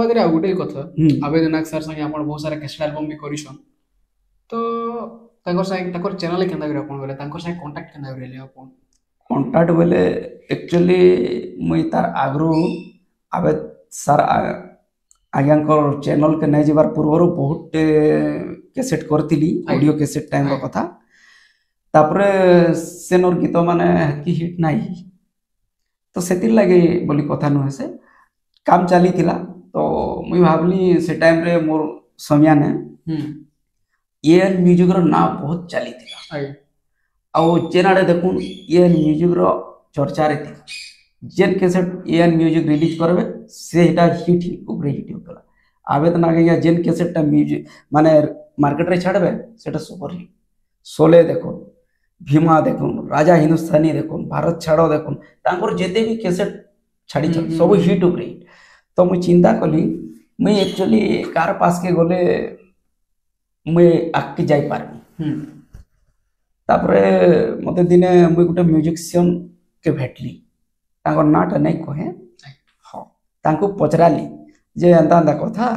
ବାଦରେ ଆଉ ଗୋଟେ କଥା ହୁଁ ଆବେଦନାଗ ସାର୍ ସାଙ୍ଗେ ଆପଣ ବହୁତ ସାରା କ୍ୟାସେଟ୍ ଆଲବମ୍ ବି କରିଛନ୍ ତ ତାଙ୍କର ସାଙ୍ଗେ ତାଙ୍କର ଚ୍ୟାନେଲ୍ କେନ୍ତା କରି ଆପଣ ଗଲେ ତାଙ୍କର ସାଙ୍ଗେ କଣ୍ଟାକ୍ଟ କେନ୍ତା କରି ହେଲେ ଆପଣ କଣ୍ଟାକ୍ଟ ବୋଲେ एक्चुअली मुई तार आगरू आबे सार आज्ञाଙ୍କର चैनल के नहीं ଯିବାର ପୂର୍ବରୁ ବହୁତ कैसेट करथिली ଆଜ୍ଞା ऑडियो कैसेट टाइम ର ଆଜ୍ଞା କଥା तापरे सेनर गीत माने कि हिट नाही तो सेतिर लागे बोली कथा नुहे से काम चली थिला तो मुई भाबली से टाइम रे मोर समिया ने ହୁଁ एएन म्यूजिक रो ना बहुत चली थिला ଆଜ୍ଞା ଆଉ ଯେନାଡେ ଦେଖୁନ୍ ଏଏନ୍ ମ୍ୟୁଜିକ୍ର ଚର୍ଚ୍ଚାରେ ଥିଲା ଯେନ୍ କେସେଟ୍ ଏଏନ୍ ମ୍ୟୁଜିକ୍ ରିଲିଜ୍ କରିବେ ସେଇଟା ହିଟ୍ ଉପରେ ହିଟ୍ ହେଉଥିଲା ଆବେ ତ ନା ଆଜ୍ଞା ଯେନ୍ କେସେଟ୍ଟା ମ୍ୟୁଜିକ୍ ମାନେ ମାର୍କେଟରେ ଛାଡ଼ବେ ସେଟା ସୁପର ହିଟ୍ ଶୋଲେ ଦେଖୁନ୍ ଭୀମା ଦେଖୁନ୍ ରାଜା ହିନ୍ଦୁସ୍ତାନୀ ଦେଖୁନ୍ ଭାରତ ଛାଡ଼ ଦେଖୁନ୍ ତାଙ୍କର ଯେତେ ବି କେସେଟ୍ ହୁଁ ଛାଡ଼ିଛନ୍ ହୁଁ ସବୁ ହୁଁ ହିଟ୍ ଉପରେ ହିଟ୍ ତ ମୁଇଁ ଚିନ୍ତା କଲି ମୁଇଁ ଆକ୍ଚୁଆଲି କାର ପାସ୍କେ ଗଲେ ମୁଇଁ ଆଗ୍କେ ଯାଇପାରିବି ହୁଁ तापरे मते दिने मुई गुटे म्यूजिशियन के भेटली तांकर नाटा नहीं कहे हाँ तांको पचराली जे एंता एंता कथा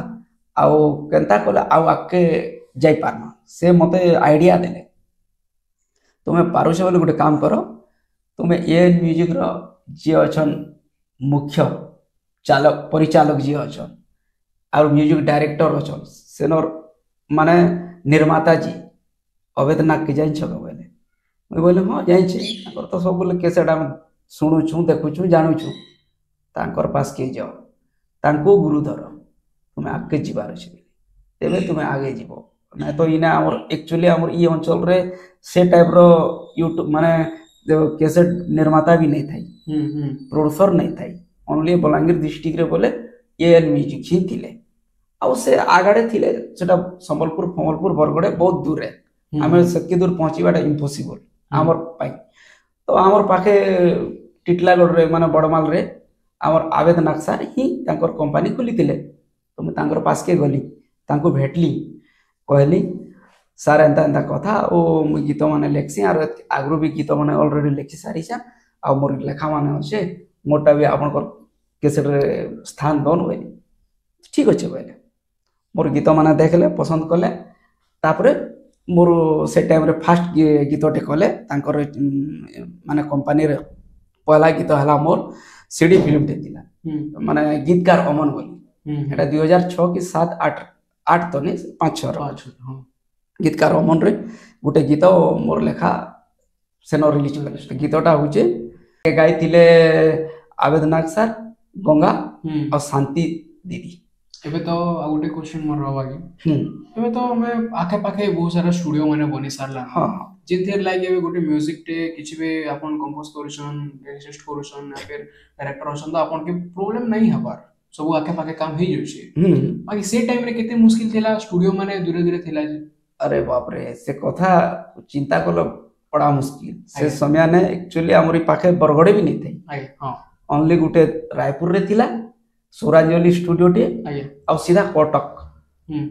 आउ केंता कले आउ आके जाई पारमा से मते आइडिया देले तुमे पारुछ बोले गुटे काम करो तुमे ए म्यूजिक रो जे अछन मुख्य चालक परिचालक जे अछन और म्यूजिक डायरेक्टर अछन सेनर माने निर्माता जी अवेदनाथ के जाइन छक बोले मुई बोले हाँ जाइछे तांकर तो सब बोले कैसेट हम शुणुछु देखुछु जानुछु तांकर पास के जाओ तांको गुरु धर तुमे आगे जीवार अछि तेबे तुमे आगे जीवो ना तो इना हमर एक्चुअली हमर ई अंचल रे से टाइप रो यूट्यूब माने कैसेट निर्माता भी नहीं थाई ହୁଁ प्रोड्यूसर नहीं थाई ओनली बलांगीर डिस्ट्रिक्ट रे बोले एएन म्यूजिक ही थिले ଆଉ ସେ ଆଗାଡେ ଥିଲେ ସେଟା ସମ୍ବଲପୁର ଫମଲପୁର ବରଗଡେ ବହୁତ ଦୂରରେ ହୁଁ ଆମେ ସେତିକି ଦୂର ପହଞ୍ଚିବାଟା ଇମ୍ପସିବଲ ହୁଁ ଆମର ପାଇଁ ତ ଆମର ପାଖେ ଟିଟଲାଗଡ଼ରେ ମାନେ ବଡ଼ମାଲରେ ଆମର ଆବେଦନାଥ ସାର୍ ହିଁ ତାଙ୍କର କମ୍ପାନୀ ଖୋଲିଥିଲେ ତ ମୁଁ ତାଙ୍କର ପାସକେ ଗଲି ତାଙ୍କୁ ଭେଟଲି କହିଲି ସାର୍ ଏନ୍ତା ଏନ୍ତା କଥା ଆଉ ମୁଇଁ ଗୀତ ମାନେ ଲେଖସି ଆର ଆଗରୁ ବି ଗୀତ ମାନେ ଅଲରେଡି ଲେଖି ସାରିଛେ ଆଉ ମୋର ଲେଖା ମାନେ ଅଛେ ମୋରଟା ବି ଆପଣଙ୍କର କେସେଟରେ ସ୍ଥାନ ଦଉନ କହିଲି ଠିକ ଅଛେ କହିଲେ मोर गीत मैंने देखले पसंद कले तापरे मोर से टाइम रे फास्ट गीतटे कले तांकर माने कंपनी रे पहला गीत हला मोर सीडी फिल्म टे थिला ହୁଁ माने गीतकार अमन बोली ହୁଁ ହୁଁ एटा 2006 कि 7 8 8 तो नहीं 5 6 रो ପାଞ୍ଚ ହଁ गीतकार अमन रे गोटे गीत मोर लेखा सेनो रिलीज कले गीतटा होचे गाई थिले आवेदनाथ सर गंगा ହୁଁ और शांति दीदी ଏବେ ତ ଆଉ ଗୋଟେ କ୍ୱେଶ୍ଚନ୍ ମୋର ରହିବା କି हम्म ଏବେ ତ ଆମେ ଆଖେ ପାଖେ ବହୁତ ସାରା ଷ୍ଟୁଡିଓ ମାନେ ବନି ସାରିଲା हाँ ଯେଥିରେ ଲାଗି ଏବେ ଗୋଟେ ମ୍ୟୁଜିକ ଟେ କିଛି ବି ଆପଣ କମ୍ପୋଜ କରୁଛନ୍ ରେଜିଷ୍ଟ କରୁଛନ୍ या फिर डायरेक्टर ଅଛନ୍ ତ ଆପଣ के ପ୍ରୋବ୍ଲେମ ନାହିଁ ହବାର ସବୁ ଆଖେ ପାଖେ କାମ ହେଇଯାଉଛି हम्म ବାକି ସେ ଟାଇମ ରେ କେତେ ମୁସ୍କିଲ ଥିଲା ଷ୍ଟୁଡିଓ ମାନେ ଦୂରେ ଦୂରେ ଥିଲା ଯେ अरे बाप रे से कथा चिंता कल बड़ा मुश्किल से ଆଜ୍ଞା समय ने एक्चुअली हमरी पाखे बरगड़े भी नहीं थे ଆଜ୍ଞା ହଁ ओनली गुटे रायपुर रे थिला स्वरांजलि स्टूडियो टे ଆଜ୍ଞା और सीधा कटक ହୁଁ